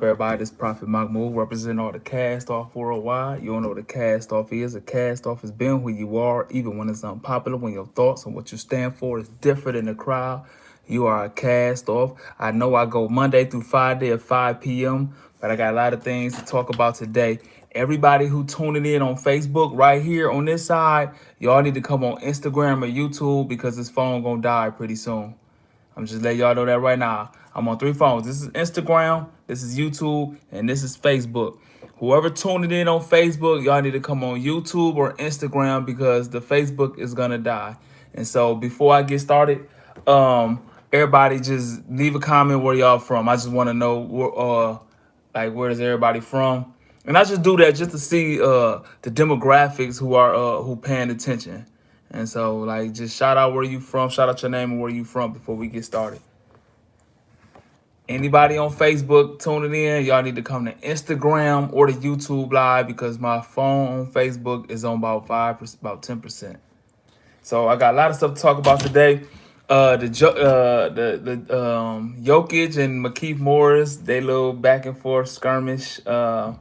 Everybody? This Prophet Mahmoud representing all the cast off worldwide. You don't know what a cast off is. A cast off is being who you are, even when it's unpopular, when your thoughts and what you stand for is different in the crowd. You are a cast off. I know I go Monday through Friday at 5 p.m., but I got a lot of things to talk about today. Everybody who tuning in on Facebook right here on this side, y'all need to come on Instagram or YouTube because this phone gonna die pretty soon. I'm just letting y'all know that right now. I'm on three phones. This is Instagram, this is YouTube, and this is Facebook. Whoever tuned in on Facebook, y'all need to come on YouTube or Instagram because the Facebook is gonna die. And so before I get started, everybody just leave a comment where y'all from. I just want to know where is everybody from? And I just do that just to see the demographics who paying attention. And so like just shout out where you from, shout out your name and where you from before we get started. Anybody on Facebook tuning in, y'all need to come to Instagram or the YouTube live because my phone on Facebook is on about 5%, about 10%. So I got a lot of stuff to talk about today. The Jokic and markieff Morris, they little back and forth skirmish. You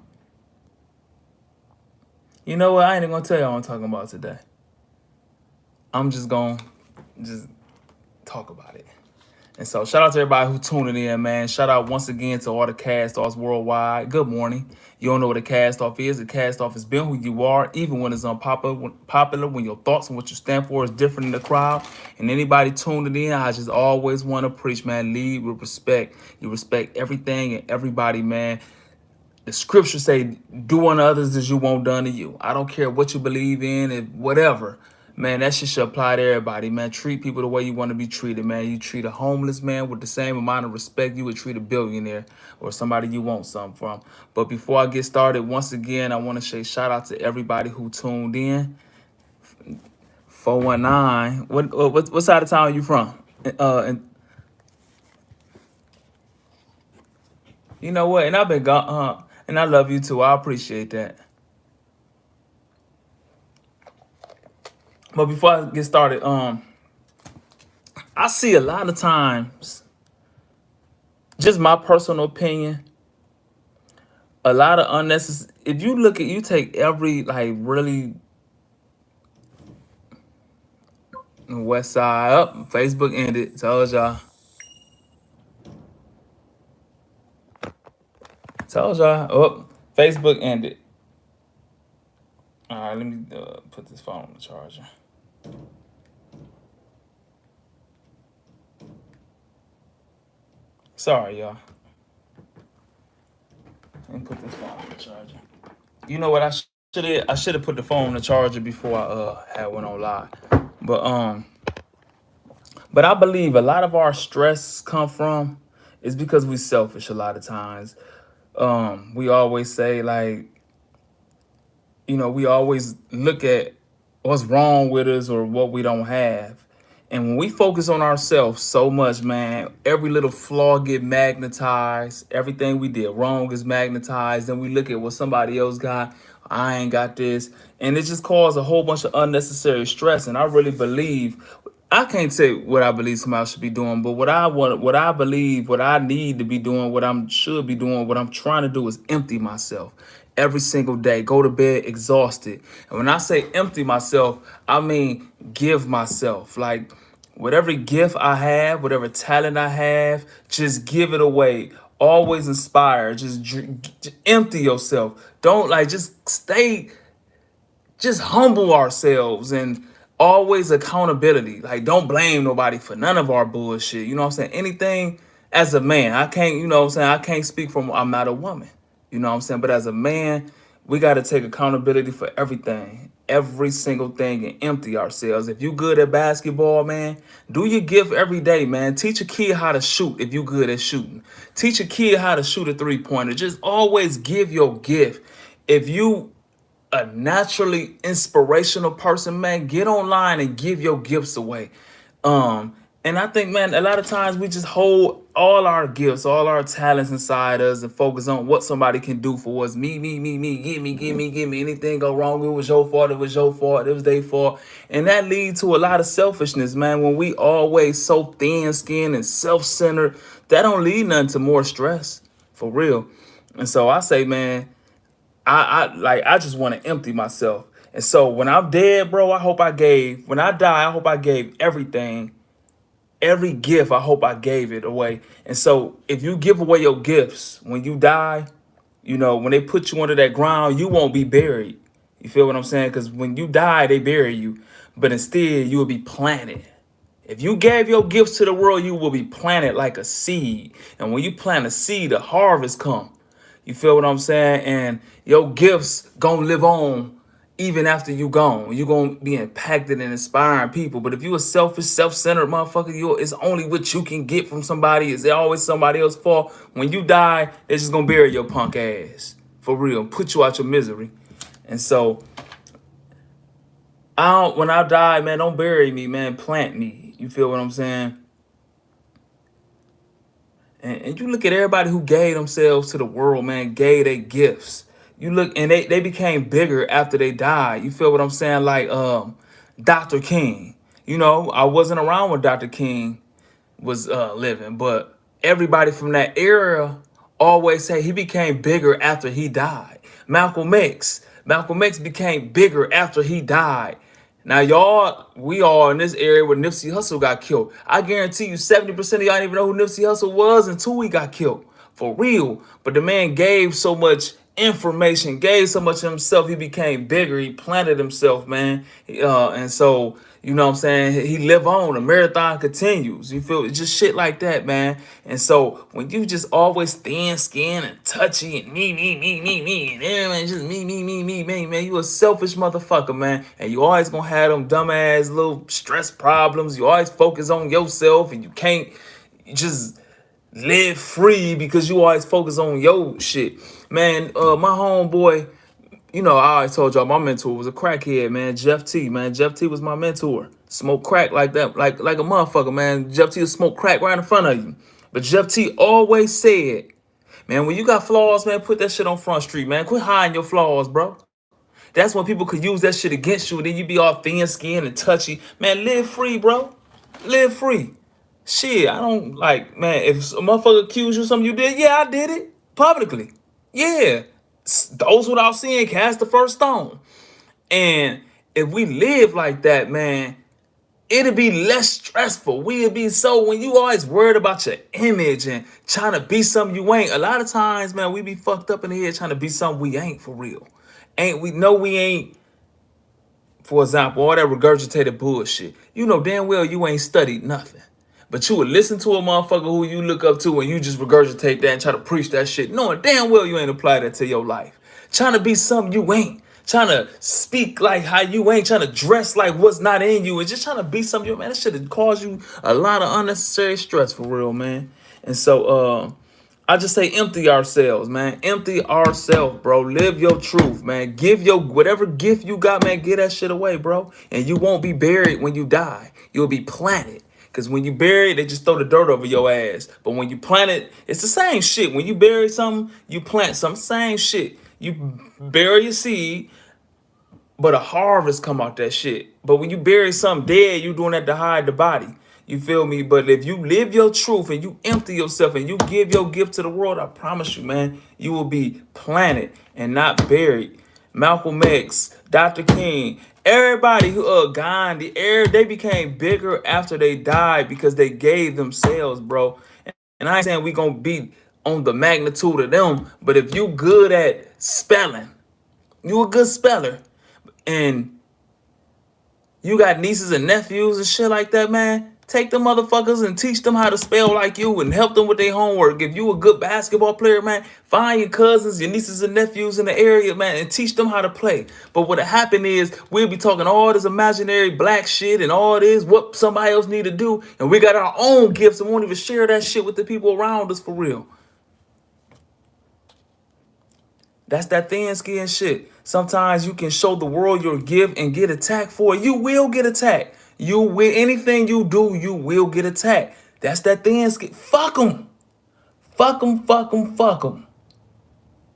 know what? I ain't even gonna tell you what I'm talking about today. I'm just gonna just talk about it. And so shout out to everybody who tuning in, man. Shout out once again to all the cast offs worldwide. Good morning. You don't know what a cast off is. A cast off is being who you are, even when it's unpopular, when your thoughts and what you stand for is different in the crowd. And anybody tuning in, I just always want to preach, man. Lead with respect. You respect everything and everybody, man. The scriptures say, do unto others as you want done to you. I don't care what you believe in and whatever. Man, that shit should apply to everybody, man. Treat people the way you want to be treated, man. You treat a homeless man with the same amount of respect you would treat a billionaire or somebody you want something from. But before I get started, once again, I want to say shout out to everybody who tuned in. 419. What side of town are you from? And you know what? And I've been gone, and I love you too. I appreciate that. But before I get started, I see a lot of times, just my personal opinion, a lot of unnecessary. If you look at, you take every like really West Side up. Facebook ended. Told y'all. Told y'all. Oh, Facebook ended. All right, let me put this phone on the charger. Sorry, y'all. Let me put this phone on the charger. You know what I should have put the phone on the charger before I had went on live. But I believe a lot of our stress come from is because we selfish a lot of times. We always say like, we always look at what's wrong with us or what we don't have. And when we focus on ourselves so much, man, every little flaw get magnetized. Everything we did wrong is magnetized. Then we look at what somebody else got. I ain't got this. And it just caused a whole bunch of unnecessary stress. And I really believe, I can't say what I believe somebody should be doing, but what I believe, what I need to be doing, what I should be doing, what I'm trying to do is empty myself every single day. Go to bed exhausted. And when I say empty myself, I mean give myself. Like whatever gift I have, whatever talent I have, just give it away. Always inspire. Just empty yourself. Don't like just stay, just humble ourselves and always accountability. Like don't blame nobody for none of our bullshit. You know what I'm saying? Anything as a man, I can't, what I'm saying? I can't speak from, I'm not a woman. You know what I'm saying? But as a man, we got to take accountability for everything, every single thing, and empty ourselves. If you good at basketball, man, do your gift every day, man. Teach a kid how to shoot if you good at shooting. Teach a kid how to shoot a three-pointer. Just always give your gift. If you a naturally inspirational person, man, get online and give your gifts away. And I think, man, a lot of times we just hold all our gifts, all our talents inside us and focus on what somebody can do for us. Me, give me. Anything go wrong, it was your fault, it was your fault, it was their fault. And that leads to a lot of selfishness, man. When we always so thin-skinned and self-centered, that don't lead nothing to more stress, for real. And so I say, man, I just want to empty myself. And so when I'm dead, bro, when I die, I hope I gave everything, every gift, I hope I gave it away. And so if you give away your gifts when you die, when they put you under that ground, you won't be buried. You feel what I'm saying? Because when you die, they bury you. But instead, you will be planted. If you gave your gifts to the world, you will be planted like a seed. And when you plant a seed, the harvest come. You feel what I'm saying? And your gifts gonna live on even after you gone. You gonna be impacted and inspiring people. But if you a selfish, self-centered motherfucker, it's only what you can get from somebody. Is there always somebody else's fault? When you die, they're just gonna bury your punk ass. For real. Put you out your misery. And so when I die, man, don't bury me, man. Plant me. You feel what I'm saying? And you look at everybody who gave themselves to the world, man, gave their gifts. You look and they became bigger after they died. You feel what I'm saying? Like Dr. King. I wasn't around when Dr. King was living, but everybody from that era always say he became bigger after he died. Malcolm X became bigger after he died. Now, we are in this area where Nipsey Hussle got killed. I guarantee you 70% of y'all didn't even know who Nipsey Hussle was until he got killed. For real. But the man gave so much information, gave so much of himself, he became bigger. He planted himself, man. And so, you know what I'm saying? He live on. The marathon continues. You feel just shit like that, man. And so when you just always thin skin and touchy and me, and everyone just me, man, you a selfish motherfucker, man. And you always gonna have them dumbass little stress problems. You always focus on yourself and you can't just live free because you always focus on your shit. Man, my homeboy, I always told y'all my mentor was a crackhead, man. Jeff T, man. Jeff T was my mentor. Smoke crack like that, like a motherfucker, man. Jeff T will smoke crack right in front of you. But Jeff T always said, man, when you got flaws, man, put that shit on Front Street, man. Quit hiding your flaws, bro. That's when people could use that shit against you. And then you be all thin skinned and touchy. Man, live free, bro. Live free. Shit, I don't like, man, if a motherfucker accuse you of something you did, yeah, I did it. Publicly. Yeah. Those without seeing cast the first stone. And if we live like that, man, it'll be less stressful. We'll be so, when you always worried about your image and trying to be something you ain't, a lot of times, man, we be fucked up in the head trying to be something we ain't for real. We know we ain't, for example, all that regurgitated bullshit. You know damn well you ain't studied nothing. But you would listen to a motherfucker who you look up to and you just regurgitate that and try to preach that shit, knowing damn well you ain't applied that to your life. Trying to be something you ain't. Trying to speak like how you ain't. Trying to dress like what's not in you. And just trying to be something you, man, that shit would cause you a lot of unnecessary stress for real, man. And so, I just say empty ourselves, man. Empty ourselves, bro. Live your truth, man. Give your whatever gift you got, man. Give that shit away, bro. And you won't be buried when you die. You'll be planted. Because when you bury it, they just throw the dirt over your ass. But when you plant it, it's the same shit. When you bury something, you plant some same shit. You bury your seed, but a harvest come out that shit. But when you bury something dead, you doing that to hide the body. You feel me? But if you live your truth and you empty yourself and you give your gift to the world, I promise you, man, you will be planted and not buried. Malcolm X, Dr. King, everybody who Gandhi, they became bigger after they died because they gave themselves, bro. And I ain't saying we gonna be on the magnitude of them, but if you good at spelling, you a good speller, and you got nieces and nephews and shit like that, man, take them motherfuckers and teach them how to spell like you and help them with their homework. If you a good basketball player, man, find your cousins, your nieces and nephews in the area, man, and teach them how to play. But what happened is we'll be talking all this imaginary black shit and all this what somebody else need to do, and we got our own gifts and won't even share that shit with the people around us for real. That's that thin skin shit. Sometimes you can show the world your gift and get attacked for it. You will get attacked. You will, anything you do, you will get attacked. That's that thin skin. Fuck them. Fuck them, fuck them, fuck them.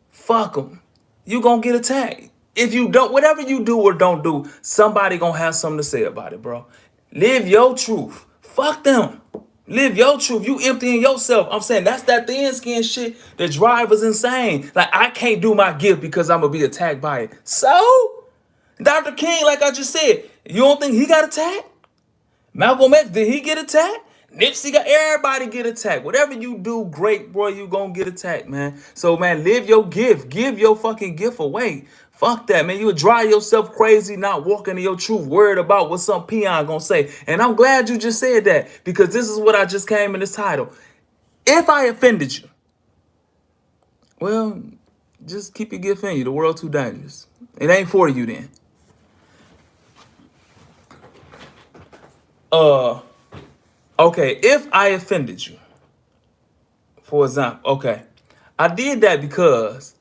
Fuck them. You gonna get attacked. If you don't, whatever you do or don't do, somebody gonna have something to say about it, bro. Live your truth. Fuck them. Live your truth. You emptying yourself. I'm saying that's that thin skin shit that drive us insane. Like, I can't do my gift because I'm gonna be attacked by it. So, Dr. King, like I just said, you don't think he got attacked? Malcolm X, did he get attacked? Nipsey got, everybody get attacked. Whatever you do great, boy, you gonna get attacked, man. So, man, live your gift. Give your fucking gift away. Fuck that, man. You would drive yourself crazy not walking in your truth, worried about what some peon gonna say. And I'm glad you just said that, because this is what I just came in this title. If I offended you, well, just keep your gift in you. The world too dangerous. It ain't for you then. Uh, okay, if I offended you, for example, okay, I did that because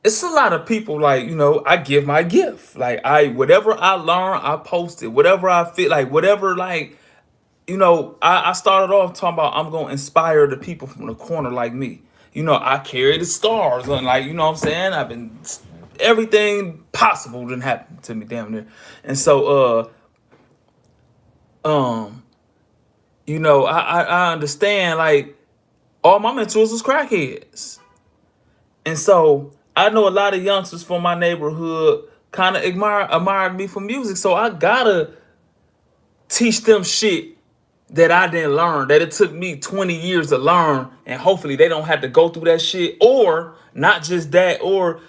it's a lot of people, like, I give my gift. Like, whatever I learn, I post it. Whatever I feel, like, whatever, like, I started off talking about I'm going to inspire the people from the corner like me. I carry the stars, and, like, what I'm saying? I've been, everything possible didn't happen to me damn near. And so, I understand, like, all my mentors was crackheads. And so I know a lot of youngsters from my neighborhood kind of admired me for music. So I gotta teach them shit that I didn't learn, that it took me 20 years to learn. And hopefully they don't have to go through that shit. Or not just that, or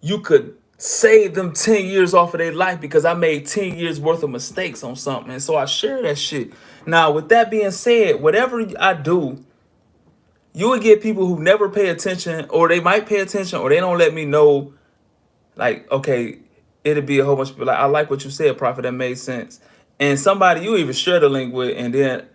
you could save them 10 years off of their life because I made 10 years worth of mistakes on something. And so I share that shit. Now, with that being said, whatever I do, you would get people who never pay attention, or they might pay attention, or they don't let me know. Like, okay, it'll be a whole bunch of people like, I like what you said, Prophet, that made sense. And somebody you even share the link with, and then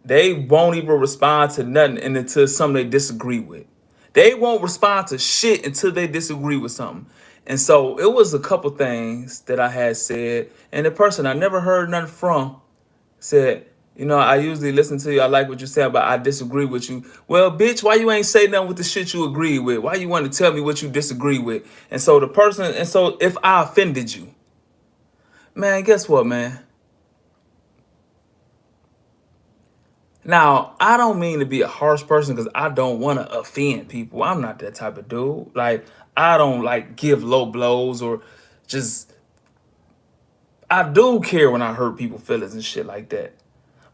they won't even respond to nothing and until something they disagree with. They won't respond to shit until they disagree with something. And so it was a couple things that I had said, and the person I never heard nothing from said, I usually listen to you. I like what you said, but I disagree with you. Well, bitch, why you ain't say nothing with the shit you agree with? Why you want to tell me what you disagree with? And so if I offended you, man, guess what, man? Now, I don't mean to be a harsh person because I don't want to offend people. I'm not that type of dude. Like, I don't like give low blows or just, I do care when I hurt people's feelings and shit like that.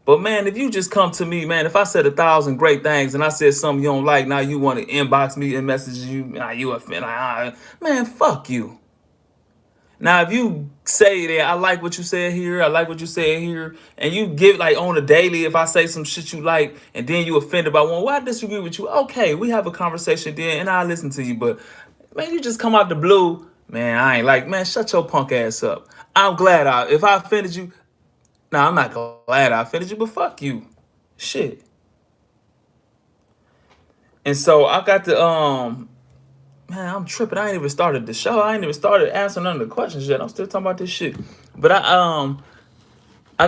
But man, if you just come to me, man, if I said 1,000 great things and I said something you don't like, now you want to inbox me and message you, now you offend, man, fuck you. Now, if you say that I like what you said here, I like what you said here, and you give like on a daily, if I say some shit you like, and then you offended by one, well, I disagree with you. Okay, we have a conversation then, and I listen to you. But man, you just come out the blue, man. I ain't like, man, shut your punk ass up. I'm glad if I offended you. Nah, I'm not glad I offended you, but fuck you. Shit. And so I got the man, I'm tripping. I ain't even started the show. I ain't even started answering none of the questions yet. I'm still talking about this shit. But I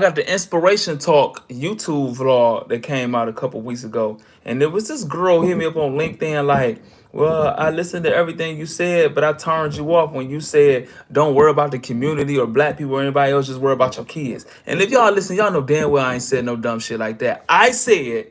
got the Inspiration Talk YouTube vlog that came out a couple weeks ago. And there was this girl hit me up on LinkedIn like, well, I listened to everything you said, but I turned you off when you said don't worry about the community or black people or anybody else, just worry about your kids. And if y'all listen, y'all know damn well I ain't said no dumb shit like that. I said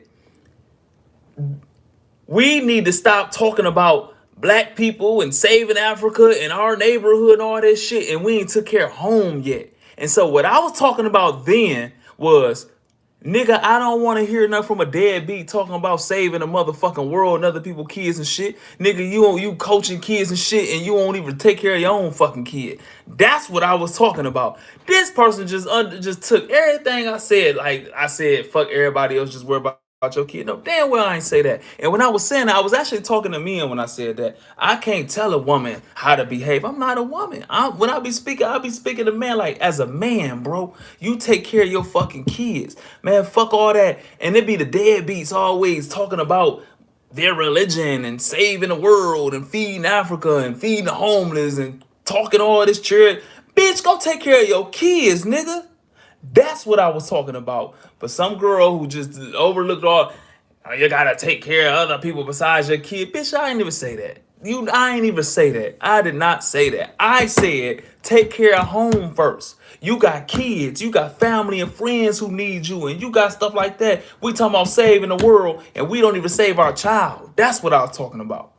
we need to stop talking about black people and saving Africa and our neighborhood and all this shit, and we ain't took care of home yet. And so what I was talking about then was, nigga, I don't want to hear nothing from a deadbeat talking about saving the motherfucking world and other people's kids and shit. Nigga, you coaching kids and shit, and you won't even take care of your own fucking kid. That's what I was talking about. This person just took everything I said. Like I said, fuck everybody else, just worry about your kid. No, damn well I ain't say that. And when I was saying that, I was actually talking to men when I said that. I can't tell a woman how to behave. I'm not a woman. When I be speaking, I be speaking to men like, as a man, bro, you take care of your fucking kids. Man, fuck all that. And it be the deadbeats always talking about their religion and saving the world and feeding Africa and feeding the homeless and talking all this shit. Bitch, go take care of your kids, nigga. That's what I was talking about. But some girl who just overlooked all, oh, you gotta take care of other people besides your kid. Bitch, I ain't even say that. I ain't even say that. I did not say that. I said take care of home first. You got kids, you got family and friends who need you, and you got stuff like that. We talking about saving the world, and we don't even save our child. That's what I was talking about.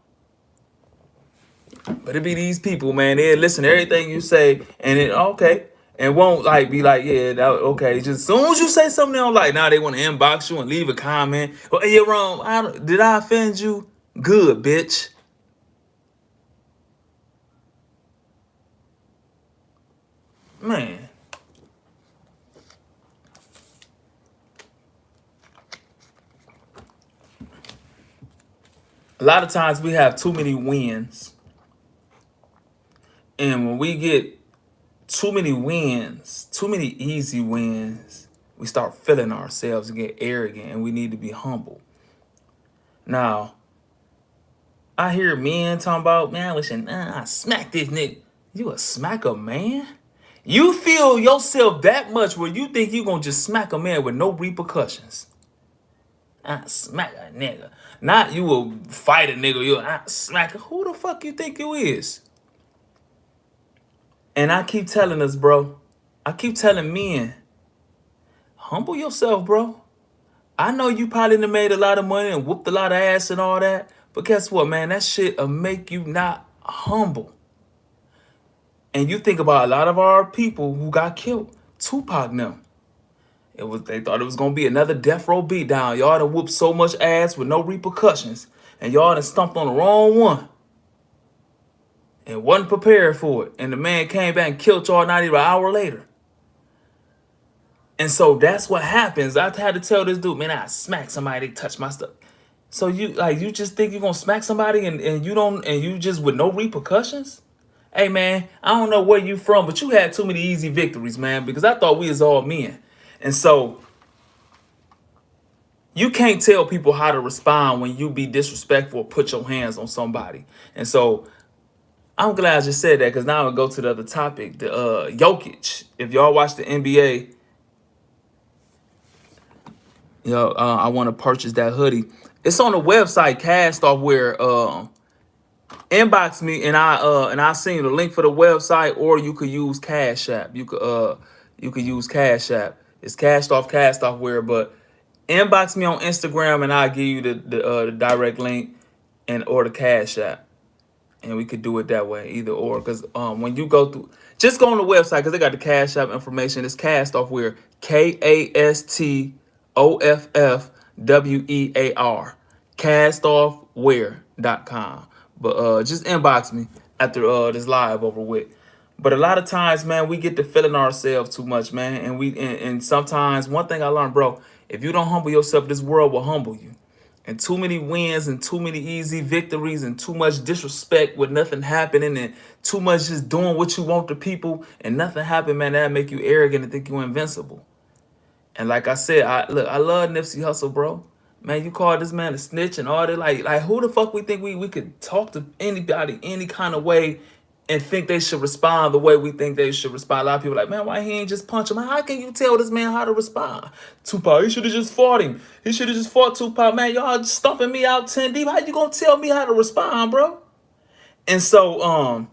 But it be these people, man. They listen to everything you say, and it okay, and won't like be like, yeah, that, okay. Just as soon as you say something they don't like, now they want to inbox you and leave a comment. Well, you're wrong. Did I offend you? Good, bitch. Man, a lot of times we have too many wins, and when we get too many wins, too many easy wins, we start feeling ourselves and get arrogant, and we need to be humble. Now, I hear men talking about, man, listen, I smack this nigga. You a smacker, man? You feel yourself that much where you think you gonna just smack a man with no repercussions. I smack a nigga. Not you will fight a nigga, you I smack a, who the fuck you think you is? And I keep telling us, bro. I keep telling men, humble yourself, bro. I know you probably done made a lot of money and whooped a lot of ass and all that. But guess what, man? That shit'll make you not humble. And you think about a lot of our people who got killed. Tupac now. They thought it was gonna be another death row beatdown. Y'all done whooped so much ass with no repercussions. And y'all done stumped on the wrong one. And wasn't prepared for it. And the man came back and killed y'all not even an hour later. And so that's what happens. I had to tell this dude, man, I smack somebody, they touch my stuff. So you just think you're gonna smack somebody and you don't and you just with no repercussions? Hey man, I don't know where you from, but you had too many easy victories, man, because I thought we was all men. And so you can't tell people how to respond when you be disrespectful or put your hands on somebody. And so I'm glad I just said that because now I'll go to the other topic. The Jokic. If y'all watch the NBA, I want to purchase that hoodie. It's on the website Cast Off where inbox me and I send you the link for the website, or you could use Cash App. You could use Cash App. It's Cast Off where, but inbox me on Instagram and I'll give you the direct link and or the Cash App. And we could do it that way, either or. Because when you go through, just go on the website because they got the Cash App information. It's Cast Off where KASTOFFWEAR. Castoffwear.com. But just inbox me after this live over with. But a lot of times, man, we get to feeling ourselves too much, man. And sometimes one thing I learned, bro, if you don't humble yourself, this world will humble you. And too many wins and too many easy victories and too much disrespect with nothing happening and too much just doing what you want to people and nothing happen, man, that'll make you arrogant and think you're invincible. And like I said, I love Nipsey Hussle, bro. Man, you call this man a snitch and all that. Like who the fuck we think we could talk to anybody any kind of way and think they should respond the way we think they should respond? A lot of people like, man, why he ain't just punch him? How can you tell this man how to respond? Tupac, he should have just fought him. He should have just fought Tupac. Man, y'all stumping me out 10 deep. How you gonna tell me how to respond, bro? And so, a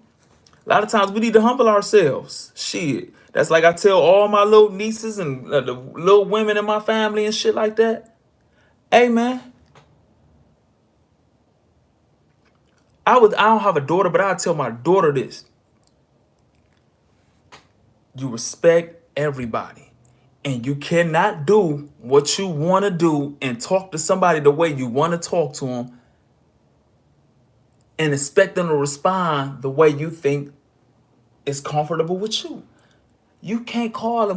lot of times we need to humble ourselves. Shit. That's like I tell all my little nieces and the little women in my family and shit like that. Hey, man, I don't have a daughter, but I tell my daughter this. You respect everybody. And you cannot do what you want to do and talk to somebody the way you want to talk to them and expect them to respond the way you think is comfortable with you. You can't call a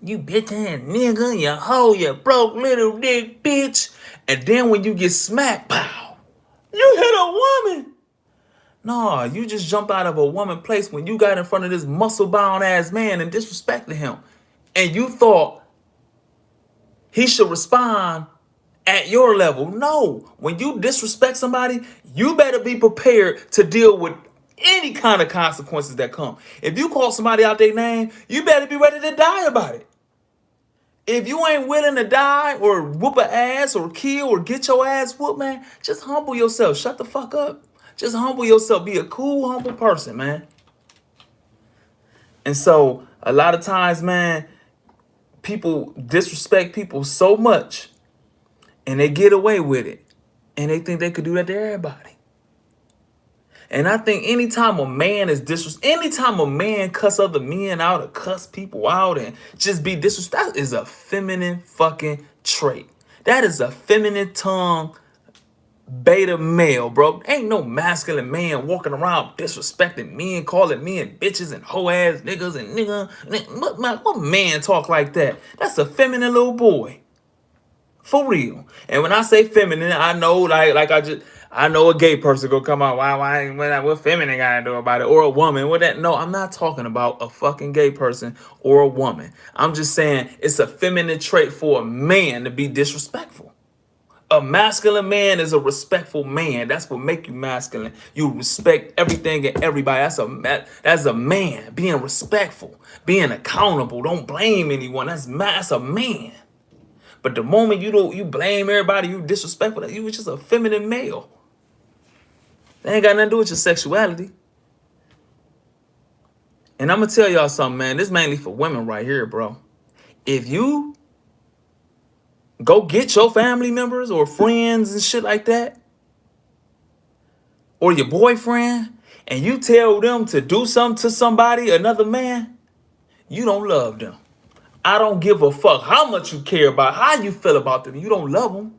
you bitch ass nigga, you hoe, you broke little dick bitch. And then when you get smacked, pow, you hit a woman. Nah, you just jumped out of a woman place when you got in front of this muscle-bound ass man and disrespected him. And you thought he should respond at your level. No, when you disrespect somebody, you better be prepared to deal with any kind of consequences that come. If you call somebody out their name, you better be ready to die about it. If you ain't willing to die or whoop an ass or kill or get your ass whooped, man, just humble yourself. Shut the fuck up. Just humble yourself. Be a cool, humble person, man. And so a lot of times, man, people disrespect people so much and they get away with it. And they think they could do that to everybody. And I think anytime a man is anytime a man cuss other men out or cuss people out and just be disrespectful, that is a feminine fucking trait. That is a feminine tongue beta male, bro. Ain't no masculine man walking around disrespecting men, calling men bitches and hoe ass niggas and what man talk like that? That's a feminine little boy. For real. And when I say feminine, I know I know a gay person gonna come out. What feminine gotta do about it? Or a woman. What that? No, I'm not talking about a fucking gay person or a woman. I'm just saying it's a feminine trait for a man to be disrespectful. A masculine man is a respectful man. That's what make you masculine. You respect everything and everybody. That's a man being respectful, being accountable. Don't blame anyone. That's a man. But the moment you blame everybody, you disrespectful, you was just a feminine male. That ain't got nothing to do with your sexuality. And I'm gonna tell y'all something, man. This mainly for women right here, bro. If you go get your family members or friends and shit like that, or your boyfriend, and you tell them to do something to somebody, another man, you don't love them. I don't give a fuck how much you care about, how you feel about them. You don't love them.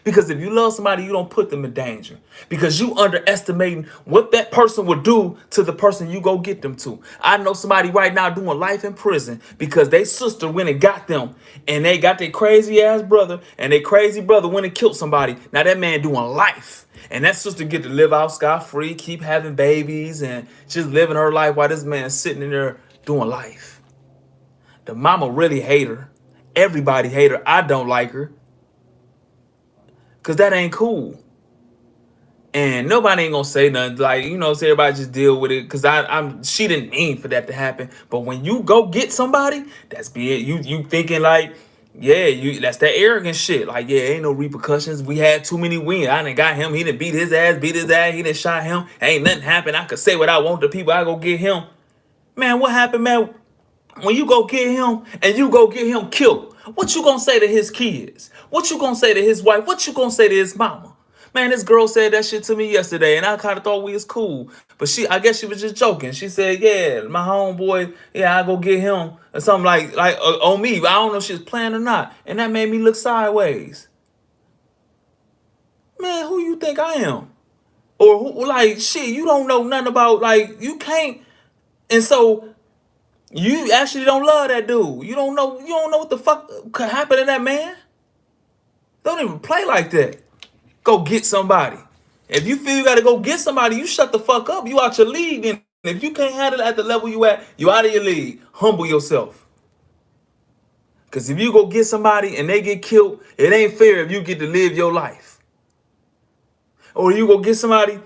Because if you love somebody, you don't put them in danger. Because you underestimating what that person would do to the person you go get them to. I know somebody right now doing life in prison because they sister went and got them. And they got their crazy ass brother. And their crazy brother went and killed somebody. Now that man doing life. And that sister get to live out scot-free, keep having babies, and just living her life while this man is sitting in there doing life. The mama really hate her. Everybody hate her. I don't like her. Because that ain't cool. And nobody ain't gonna say nothing. Like, so everybody just deal with it. Because she didn't mean for that to happen. But when you go get somebody, that's be it. You thinking like, yeah, that's that arrogant shit. Like, yeah, ain't no repercussions. We had too many wins. I done got him. He done beat his ass. He done shot him. Ain't nothing happened. I could say what I want to people. I go get him. Man, what happened, man? When you go get him and you go get him killed, what you gonna say to his kids? What you gonna say to his wife? What you gonna say to his mama? Man, this girl said that shit to me yesterday, and I kind of thought we was cool. But I guess she was just joking. She said, yeah, my homeboy, yeah, I go get him. Or something like on me. I don't know if she was playing or not. And that made me look sideways. Man, who you think I am? Or who, like, shit, you don't know nothing about, like, you can't. And so you actually don't love that dude. You don't know what the fuck could happen to that man. Don't even play like that. Go get somebody. If you feel you gotta go get somebody, you shut the fuck up. You out your league. And if you can't handle it at the level you at, you out of your league. Humble yourself. Because if you go get somebody and they get killed, it ain't fair if you get to live your life. Or you go get somebody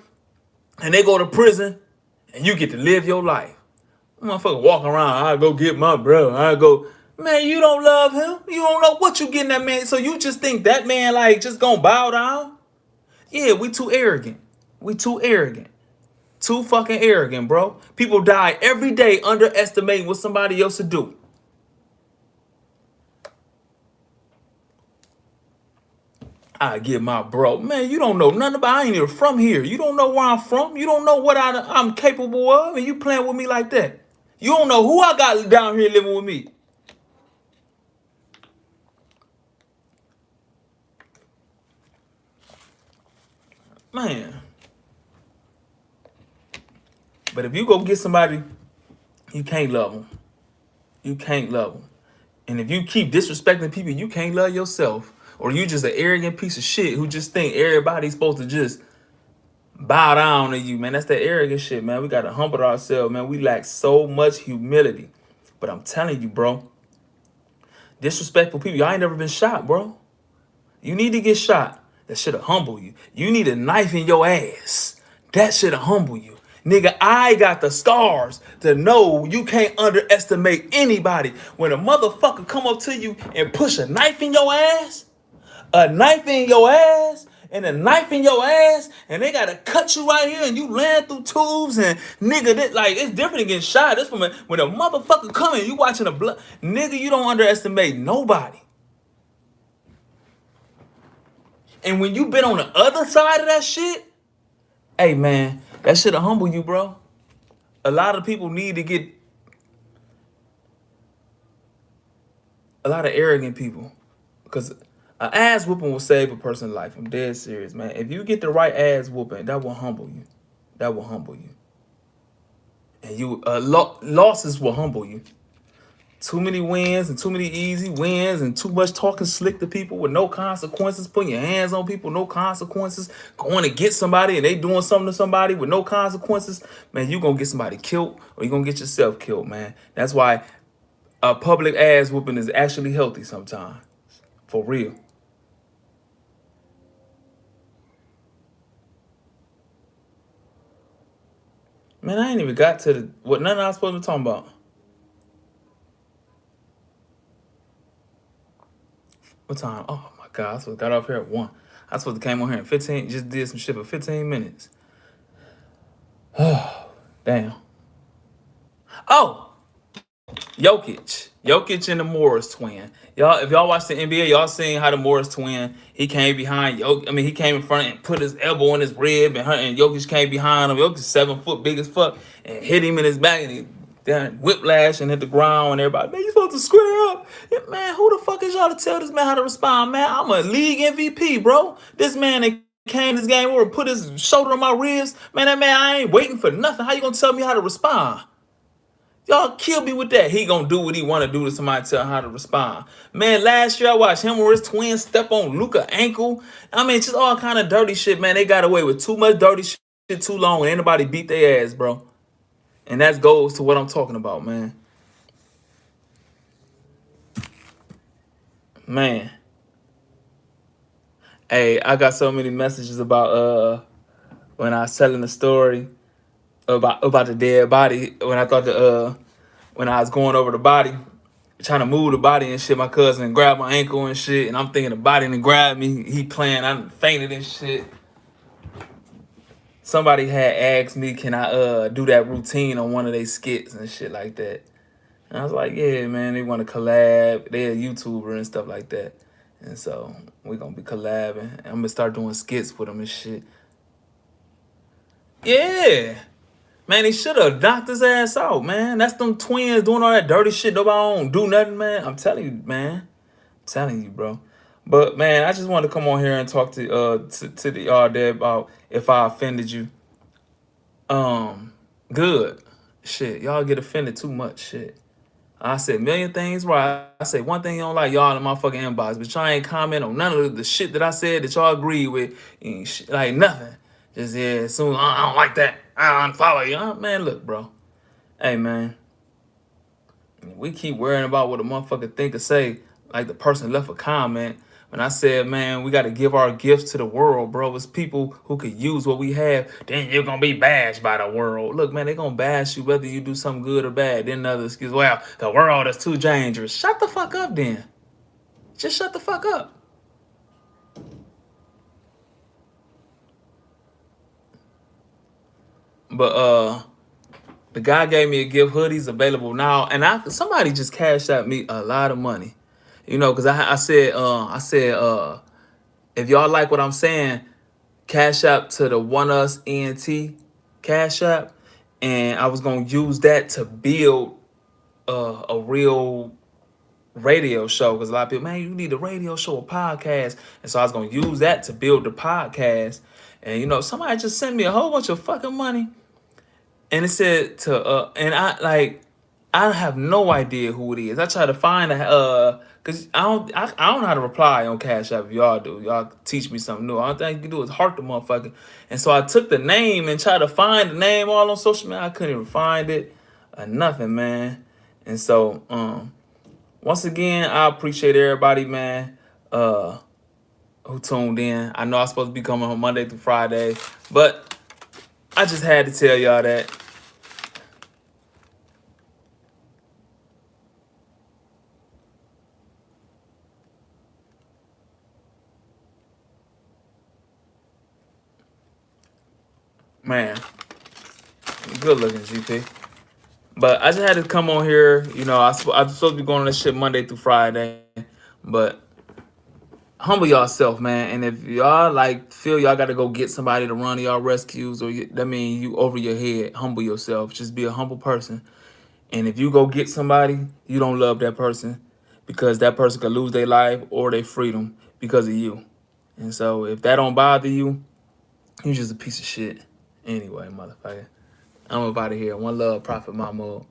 and they go to prison and you get to live your life. Motherfucker walking around, I go get my brother. I go, man, you don't love him. You don't know what you getting that man. So you just think that man like just gonna bow down? Yeah, we too arrogant. We too arrogant. Too fucking arrogant, bro. People die every day underestimating what somebody else would do. I get my bro. Man, you don't know nothing about, I ain't even from here. You don't know where I'm from. You don't know what I'm capable of. And you playing with me like that. You don't know who I got down here living with me. Man. But if you go get somebody, you can't love them. You can't love them. And if you keep disrespecting people, you can't love yourself. Or you just an arrogant piece of shit who just think everybody's supposed to just bow down to you, man. That's that arrogant shit, man. We got to humble ourselves, man. We lack so much humility. But I'm telling you, bro, disrespectful people, y'all ain't never been shot, bro. You need to get shot. That shit'll humble you. You need a knife in your ass. That shit'll humble you. Nigga, I got the scars to know you can't underestimate anybody. When a motherfucker come up to you and push a knife in your ass, and a knife in your ass, and they gotta cut you right here, and you land through tubes, and nigga, this, like, it's different than getting shot. This when a motherfucker coming, you watching the blood, nigga. You don't underestimate nobody. And when you been on the other side of that shit, hey man, that shit'll humble you, bro. A lot of people need to get a lot of arrogant people, because an ass whooping will save a person's life. I'm dead serious, man. If you get the right ass whooping, that will humble you. That will humble you. And losses will humble you. Too many wins and too many easy wins and too much talking slick to people with no consequences, putting your hands on people, no consequences, going to get somebody and they doing something to somebody with no consequences, man, you gonna get somebody killed or you gonna get yourself killed, man. That's why a public ass whooping is actually healthy sometimes. For real. Man, I ain't even got to what nothing I was supposed to be talking about. What time? Oh my god, I supposed to got off here at 1. I supposed to came on here in 15, just did some shit for 15 minutes. Oh, damn. Oh, Jokic and the Morris twin. Y'all, if y'all watch the NBA, y'all seen how the Morris twin, he came behind Jokic. I mean, he came in front and put his elbow on his rib, and Jokic came behind him. Jokic 7 foot, big as fuck, and hit him in his back, and he then whiplash and hit the ground, and everybody, man, you supposed to square up. Yeah, man, who the fuck is y'all to tell this man how to respond, man? I'm a league MVP, bro. This man that came this game over, put his shoulder on my ribs, man, that man, I ain't waiting for nothing. How you gonna tell me how to respond? Y'all kill me with that. He gonna do what he wanna do to somebody, tell him how to respond. Man, last year I watched him or his twins step on Luka ankle. I mean, just all kind of dirty shit, man. They got away with too much dirty shit too long and anybody beat their ass, bro. And that goes to what I'm talking about, man. Man. Hey, I got so many messages about when I was telling the story about the dead body, when I thought when I was going over the body, trying to move the body and shit. My cousin grabbed my ankle and shit, and I'm thinking the body didn't grab me. He playing, I fainted and shit. Somebody had asked me, can I do that routine on one of their skits and shit like that. And I was like, yeah, man, they want to collab. They're a YouTuber and stuff like that. And so we're going to be collabing. And I'm going to start doing skits with them and shit. Yeah. Man, he should have knocked his ass out, man. That's them twins doing all that dirty shit. Nobody don't do nothing, man. I'm telling you, man. I'm telling you, bro. But man, I just wanted to come on here and talk to the y'all there about if I offended you. Good. Shit, y'all get offended too much. Shit. I said a million things right. I say one thing you don't like, y'all in my fucking inbox, but y'all ain't comment on none of the shit that I said that y'all agree with. Like nothing. Just yeah, as soon as I don't like that, I unfollow you. Man, look, bro. Hey, man. We keep worrying about what a motherfucker think or say, like the person left a comment. When I said, man, we got to give our gifts to the world, bro. It's people who could use what we have. Then you're going to be bashed by the world. Look, man, they're going to bash you whether you do something good or bad. Then another excuse, well, the world is too dangerous. Shut the fuck up then. Just shut the fuck up. But the guy gave me a gift. Hoodies available now. And somebody just cashed out me a lot of money. You know, because I said, if y'all like what I'm saying, cash app to the One Us ENT cash app, and I was gonna use that to build a real radio show because a lot of people, man, you need a radio show, a podcast, and so I was gonna use that to build the podcast. And you know, somebody just sent me a whole bunch of fucking money, and it said and I have no idea who it is. I try to find cause I don't know how to reply on Cash App. If y'all do, y'all teach me something new. All thing you can do is heart the motherfucker. And so I took the name and tried to find the name all on social media. I couldn't even find it, nothing, man. And so once again, I appreciate everybody, man, who tuned in. I know I'm supposed to be coming on Monday through Friday, but I just had to tell y'all that. Man, good looking, GP. But I just had to come on here. I'm supposed to be going on this shit Monday through Friday. But humble yourself, man. And if y'all like feel y'all got to go get somebody to run y'all rescues, that mean you over your head. Humble yourself. Just be a humble person. And if you go get somebody, you don't love that person because that person could lose their life or their freedom because of you. And so if that don't bother you, you just a piece of shit. Anyway, motherfucker. I'm up out of here. One love, Prophet Mahmoud.